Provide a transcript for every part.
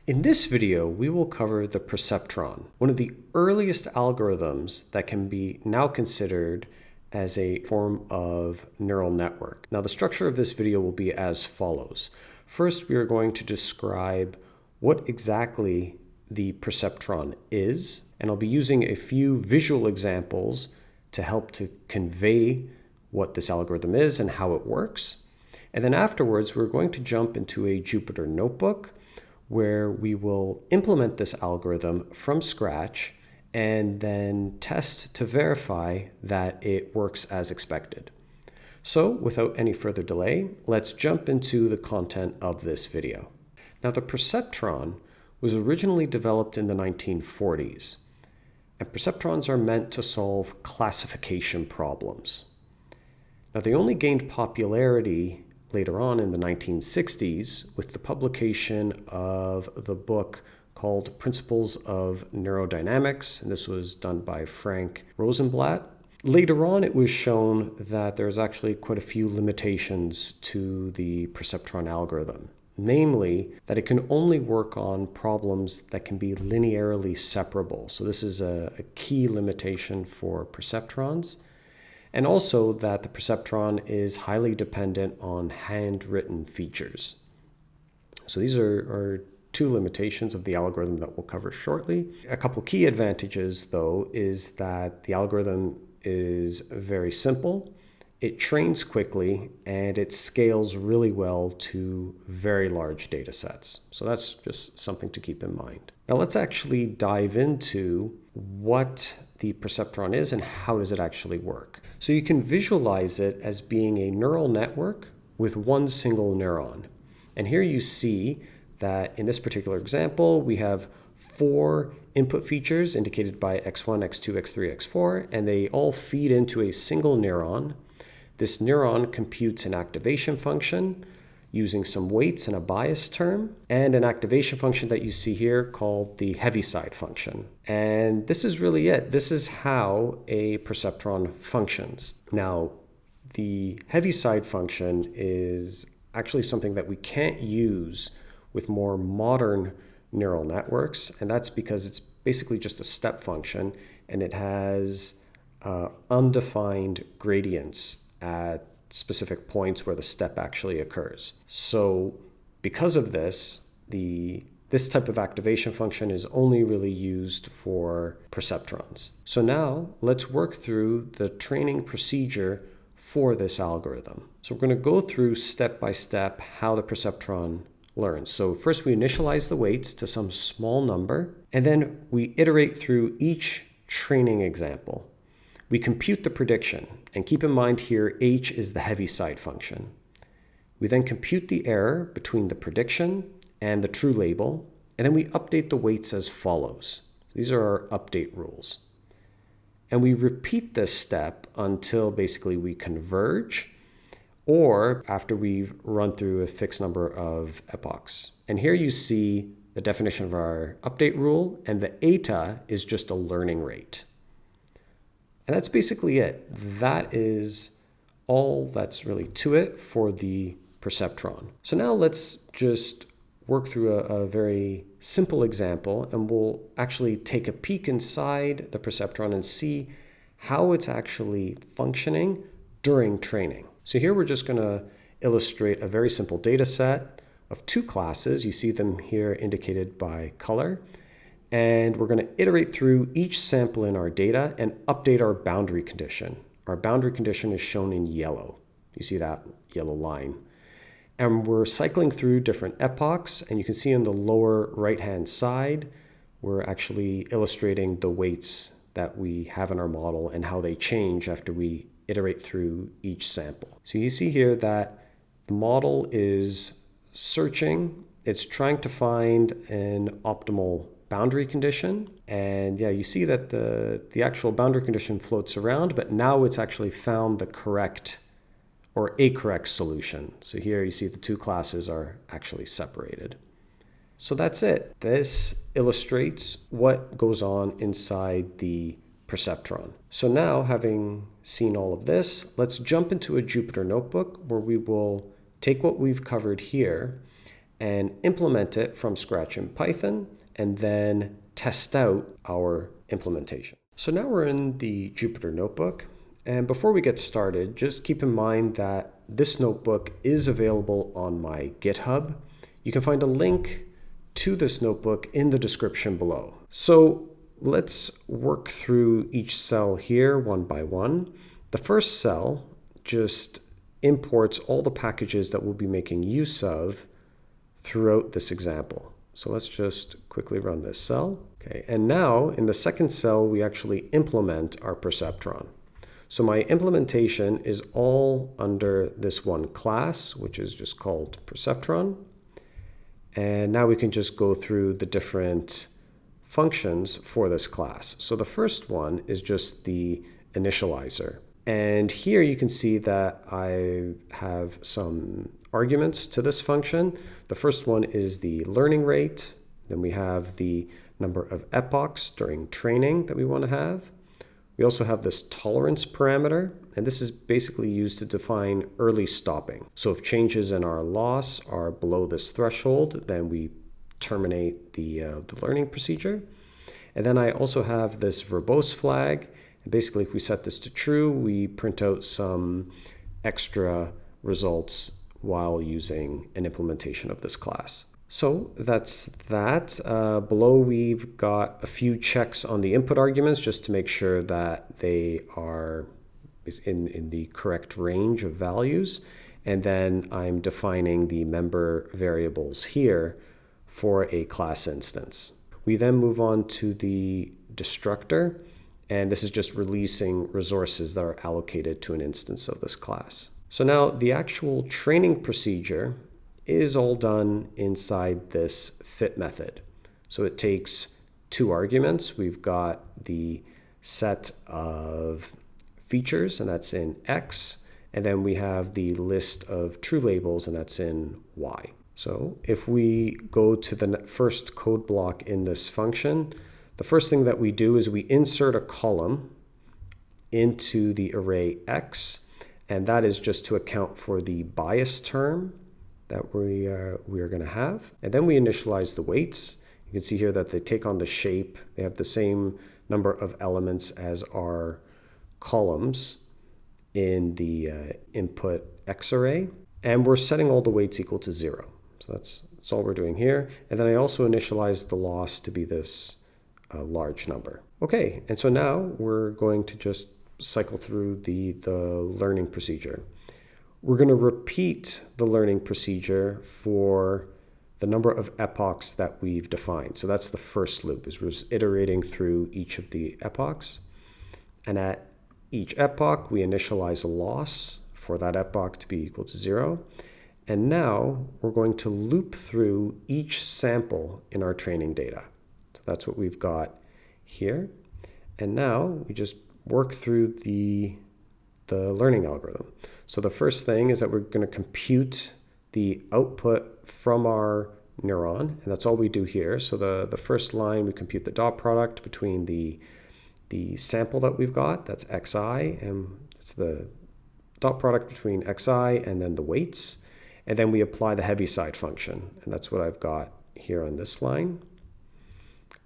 In this video, we will cover the Perceptron, one of the earliest algorithms that can be now considered as a form of neural network. Now, the structure of this video will be as follows. First, we are going to describe what exactly the Perceptron is, and I'll be using a few visual examples to help to convey what this algorithm is and how it works. And then afterwards, we're going to jump into a Jupyter notebook where we will implement this algorithm from scratch and then test to verify that it works as expected. So without any further delay, let's jump into the content of this video. Now, the Perceptron was originally developed in the 1940s, and perceptrons are meant to solve classification problems. Now, they only gained popularity later on in the 1960s with the publication of the book called Principles of Neurodynamics, and this was done by Frank Rosenblatt. Later on, it was shown that there's actually quite a few limitations to the perceptron algorithm, namely that it can only work on problems that can be linearly separable. So this is a key limitation for perceptrons. And also that the perceptron is highly dependent on handwritten features. So these are two limitations of the algorithm that we'll cover shortly. A couple key advantages, though, is that the algorithm is very simple, it trains quickly, and it scales really well to very large data sets. So that's just something to keep in mind. Now let's actually dive into what the perceptron is and how does it actually work. So you can visualize it as being a neural network with one single neuron. And here you see that in this particular example, we have 4 input features indicated by x1, x2, x3, x4, and they all feed into a single neuron. This neuron computes an activation function using some weights and a bias term, and an activation function that you see here called the heaviside function. And this is really it. This is how a perceptron functions. Now, the heaviside function is actually something that we can't use with more modern neural networks, and that's because it's basically just a step function, and it has undefined gradients at specific points where the step actually occurs. So because of this, this type of activation function is only really used for perceptrons. So now let's work through the training procedure for this algorithm. So we're going to go through step by step how the perceptron learns. So first we initialize the weights to some small number, and then we iterate through each training example. We compute the prediction, and keep in mind here h is the heaviside function. We then compute the error between the prediction and the true label, and then we update the weights as follows. These are our update rules. And we repeat this step until basically we converge, or after we've run through a fixed number of epochs. And here you see the definition of our update rule, and the eta is just a learning rate. And that's basically it. That is all that's really to it for the perceptron. So now let's just work through a very simple example, and we'll actually take a peek inside the perceptron and see how it's actually functioning during training. So here we're just going to illustrate a very simple data set of 2 classes. You see them here indicated by color. And we're going to iterate through each sample in our data and update our boundary condition. Our boundary condition is shown in yellow. You see that yellow line. And we're cycling through different epochs, and you can see on the lower right-hand side, we're actually illustrating the weights that we have in our model and how they change after we iterate through each sample. So you see here that the model is searching. It's trying to find an optimal boundary condition, and yeah, you see that the actual boundary condition floats around, but now it's actually found the correct or a correct solution. So here you see the 2 classes are actually separated. So that's it. This illustrates what goes on inside the perceptron. So now, having seen all of this, let's jump into a Jupyter notebook where we will take what we've covered here and implement it from scratch in Python, and then test out our implementation. So now we're in the Jupyter Notebook. And before we get started, just keep in mind that this notebook is available on my GitHub. You can find a link to this notebook in the description below. So let's work through each cell here one by one. The first cell just imports all the packages that we'll be making use of throughout this example. So let's just quickly run this cell. Okay, and now in the second cell, we actually implement our Perceptron. So my implementation is all under this one class, which is just called Perceptron. And now we can just go through the different functions for this class. So the first one is just the initializer. And here you can see that I have some arguments to this function. The first one is the learning rate. Then we have the number of epochs during training that we want to have. We also have this tolerance parameter, and this is basically used to define early stopping. So if changes in our loss are below this threshold, then we terminate the learning procedure. And then I also have this verbose flag. And basically, if we set this to true, we print out some extra results while using an implementation of this class. So that's that. Below we've got a few checks on the input arguments just to make sure that they are in the correct range of values. And then I'm defining the member variables here for a class instance. We then move on to the destructor, and this is just releasing resources that are allocated to an instance of this class. So now the actual training procedure is all done inside this fit method. So it takes two arguments. We've got the set of features, and that's in X, and then we have the list of true labels, and that's in Y. So if we go to the first code block in this function, the first thing that we do is we insert a column into the array X, and that is just to account for the bias term that we are going to have. And then we initialize the weights. You can see here that they take on the shape. They have the same number of elements as our columns in the input X array. And we're setting all the weights equal to 0. So that's all we're doing here. And then I also initialize the loss to be this large number. Okay, and so now we're going to just cycle through the learning procedure. We're going to repeat the learning procedure for the number of epochs that we've defined. So that's the first loop, is we're iterating through each of the epochs. And at each epoch, we initialize a loss for that epoch to be equal to 0. And now we're going to loop through each sample in our training data. So that's what we've got here. And now we just work through the learning algorithm. So the first thing is that we're going to compute the output from our neuron, and that's all we do here. So the first line, we compute the dot product between the sample that we've got, that's xi, and it's the dot product between xi and then the weights. And then we apply the heaviside function, and that's what I've got here on this line.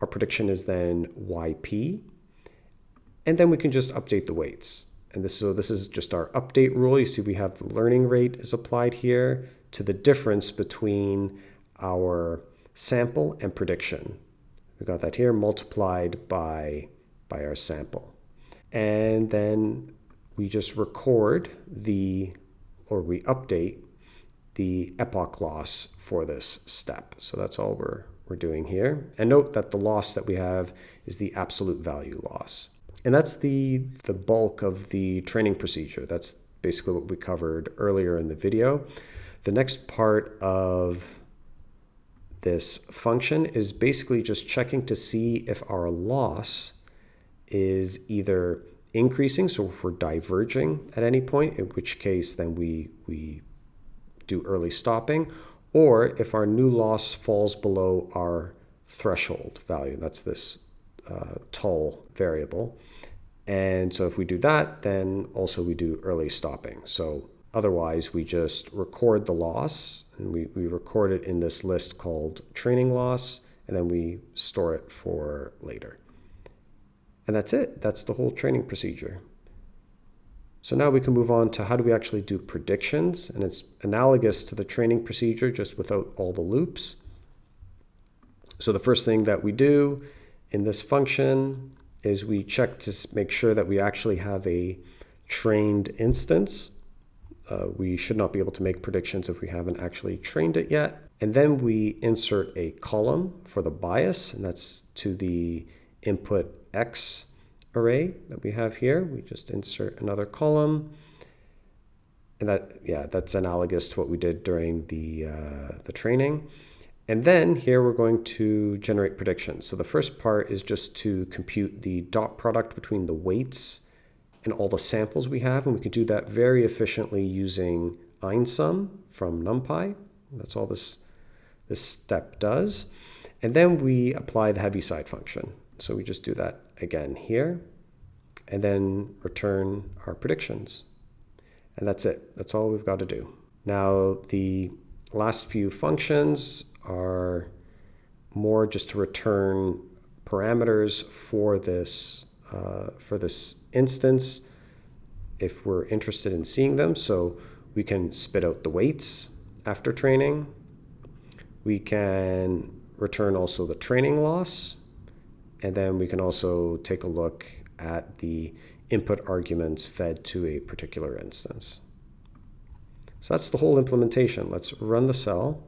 Our prediction is then yp, and then we can just update the weights. And this is just our update rule. You see we have the learning rate is applied here to the difference between our sample and prediction. We got that here multiplied by our sample. And then we just record we update the epoch loss for this step. So that's all we're doing here. And note that the loss that we have is the absolute value loss. And that's the bulk of the training procedure. That's basically what we covered earlier in the video. The next part of this function is basically just checking to see if our loss is either increasing, so if we're diverging at any point, in which case then we do early stopping, or if our new loss falls below our threshold value. That's this tull variable. And so if we do that, then also we do early stopping. So Otherwise, we just record the loss, and we record it in this list called training loss, and then we store it for later. And that's it. That's the whole training procedure. So now we can move on to how do we actually do predictions, and it's analogous to the training procedure, just without all the loops. So the first thing that we do in this function is we check to make sure that we actually have a trained instance. We should not be able to make predictions if we haven't actually trained it yet. And then we insert a column for the bias, and that's to the input X array that we have here. We just insert another column. And that's analogous to what we did during the training. And then here we're going to generate predictions. So the first part is just to compute the dot product between the weights and all the samples we have, and we can do that very efficiently using einsum from NumPy. That's all this step does. And then we apply the heaviside function. So we just do that again here, and then return our predictions. And that's it. That's all we've got to do. Now, the last few functions are more just to return parameters for this instance if we're interested in seeing them. So we can spit out the weights after training. We can return also the training loss. And then we can also take a look at the input arguments fed to a particular instance. So that's the whole implementation. Let's run the cell.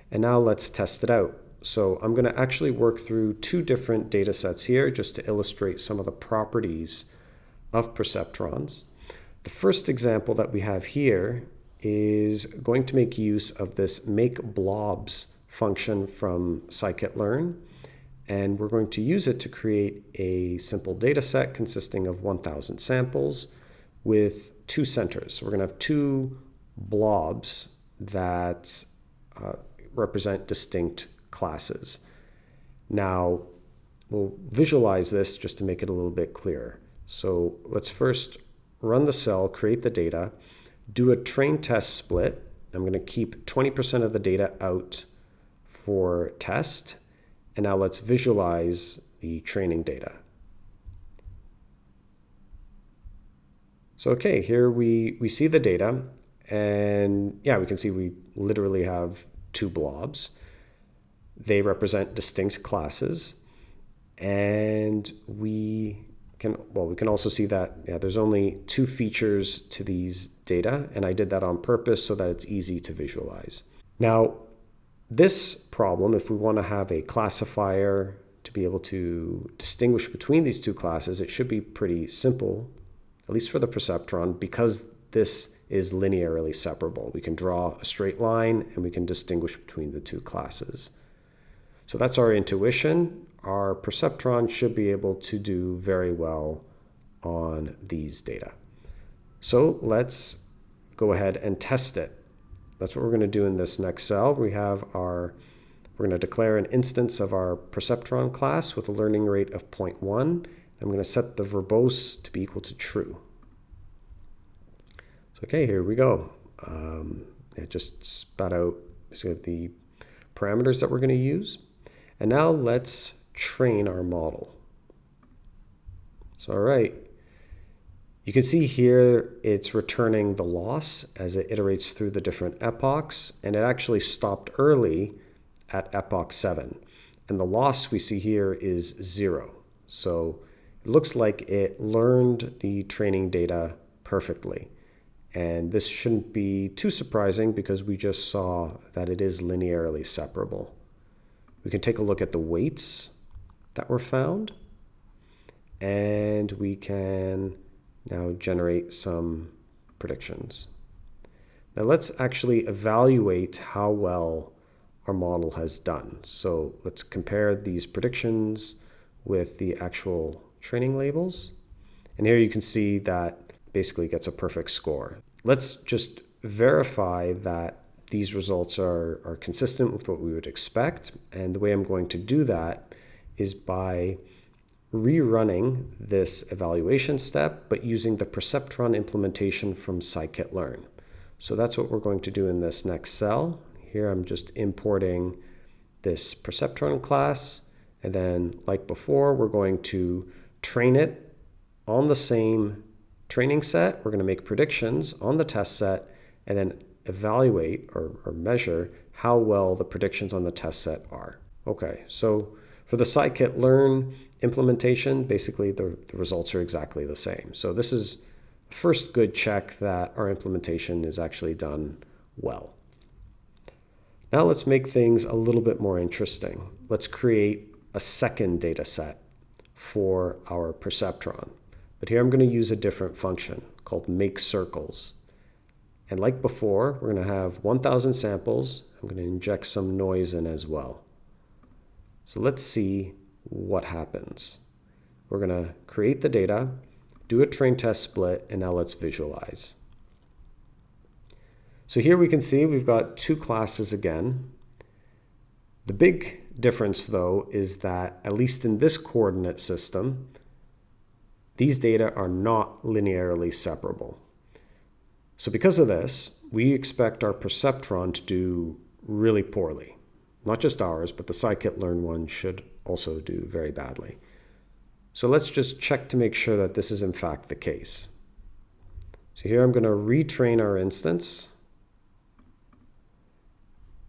And now let's test it out. So I'm going to actually work through two different data sets here just to illustrate some of the properties of perceptrons. The first example that we have here is going to make use of this makeBlobs function from scikit-learn, and we're going to use it to create a simple data set consisting of 1,000 samples with two centers. So we're going to have two blobs that represent distinct classes. Now, we'll visualize this just to make it a little bit clearer. So let's first run the cell, create the data, do a train test split. I'm going to keep 20% of the data out for test. And now let's visualize the training data. So okay, here we see the data, and yeah, we can see we literally have two blobs. They represent distinct classes, and we can also see that there's only two features to these data, and I did that on purpose so that it's easy to visualize. Now, this problem, if we want to have a classifier to be able to distinguish between these two classes, it should be pretty simple, at least for the perceptron, because this is linearly separable. We can draw a straight line and we can distinguish between the two classes. So that's our intuition. Our perceptron should be able to do very well on these data. So let's go ahead and test it. That's what we're going to do in this next cell. We're going to declare an instance of our perceptron class with a learning rate of 0.1. I'm going to set the verbose to be equal to true. So okay, here we go. It just spat out the parameters that we're going to use. And now let's train our model. So all right, you can see here it's returning the loss as it iterates through the different epochs, and it actually stopped early at epoch 7. And the loss we see here is 0. So it looks like it learned the training data perfectly. And this shouldn't be too surprising because we just saw that it is linearly separable. We can take a look at the weights that were found, and we can now generate some predictions. Now let's actually evaluate how well our model has done. So let's compare these predictions with the actual training labels. And here you can see that basically it gets a perfect score. Let's just verify that these results are consistent with what we would expect. And the way I'm going to do that is by rerunning this evaluation step, but using the Perceptron implementation from scikit-learn. So that's what we're going to do in this next cell. Here I'm just importing this Perceptron class, and then like before, we're going to train it on the same training set. We're going to make predictions on the test set and then evaluate or measure how well the predictions on the test set are. Okay, so for the scikit-learn implementation, basically the results are exactly the same. So this is the first good check that our implementation is actually done well. Now let's make things a little bit more interesting. Let's create a second data set for our Perceptron. But here I'm going to use a different function called make circles. And like before, we're going to have 1,000 samples. I'm going to inject some noise in as well. So let's see what happens. We're going to create the data, do a train test split, and now let's visualize. So here we can see we've got two classes again. The big difference, though, is that at least in this coordinate system, these data are not linearly separable. So because of this, we expect our Perceptron to do really poorly. Not just ours, but the scikit-learn one should also do very badly. So let's just check to make sure that this is in fact the case. So here I'm going to retrain our instance.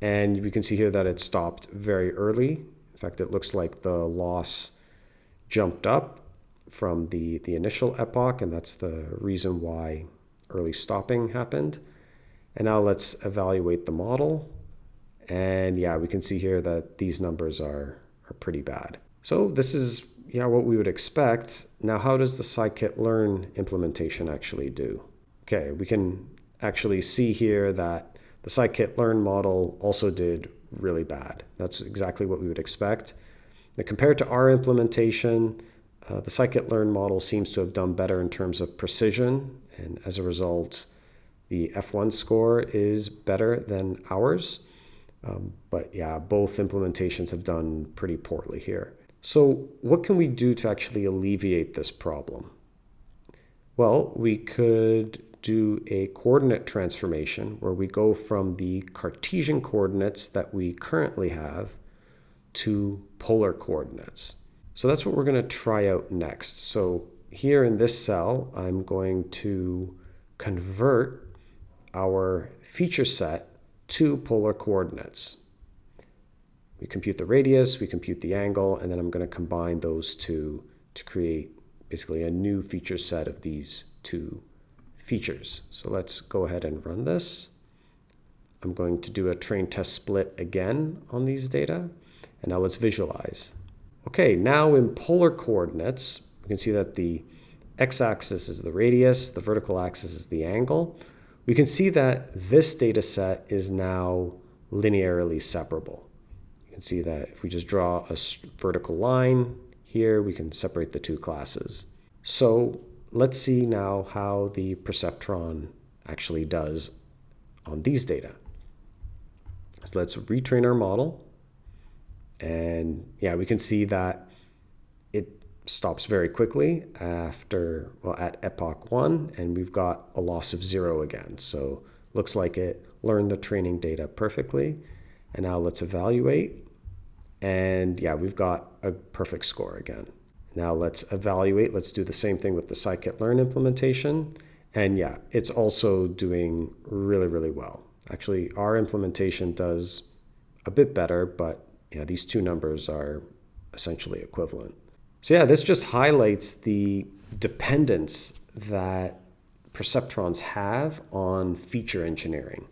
And we can see here that it stopped very early. In fact, it looks like the loss jumped up from the initial epoch, and that's the reason why early stopping happened. And now let's evaluate the model. And yeah, we can see here that these numbers are pretty bad. So this is what we would expect. Now, how does the scikit-learn implementation actually do? Okay, we can actually see here that the scikit-learn model also did really bad. That's exactly what we would expect. Now, compared to our implementation, the scikit-learn model seems to have done better in terms of precision, and as a result, the F1 score is better than ours. But yeah, both implementations have done pretty poorly here. So what can we do to actually alleviate this problem? Well, we could do a coordinate transformation where we go from the Cartesian coordinates that we currently have to polar coordinates. So that's what we're going to try out next. So here in this cell, I'm going to convert our feature set to polar coordinates. We compute the radius, we compute the angle, and then I'm going to combine those two to create basically a new feature set of these two features. So let's go ahead and run this. I'm going to do a train test split again on these data. And now let's visualize. Okay, now in polar coordinates, we can see that the x-axis is the radius, the vertical axis is the angle. We can see that this data set is now linearly separable. You can see that if we just draw a vertical line here, we can separate the two classes. So let's see now how the Perceptron actually does on these data. So let's retrain our model. And yeah, we can see that it stops very quickly after, at epoch 1, and we've got a loss of 0 again. So looks like it learned the training data perfectly. And now let's evaluate. And yeah, we've got a perfect score again. Now let's evaluate. Let's do the same thing with the scikit-learn implementation. And yeah, it's also doing really, really well. Actually, our implementation does a bit better, but yeah, these two numbers are essentially equivalent. So yeah, this just highlights the dependence that Perceptrons have on feature engineering.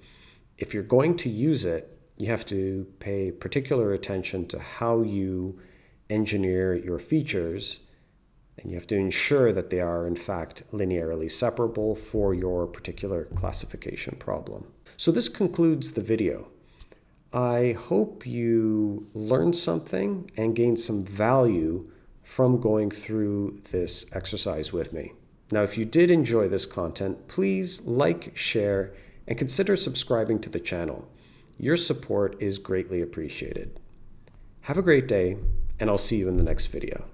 If you're going to use it, you have to pay particular attention to how you engineer your features, and you have to ensure that they are in fact linearly separable for your particular classification problem. So this concludes the video. I hope you learned something and gained some value from going through this exercise with me. Now, if you did enjoy this content, please like, share, and consider subscribing to the channel. Your support is greatly appreciated. Have a great day, and I'll see you in the next video.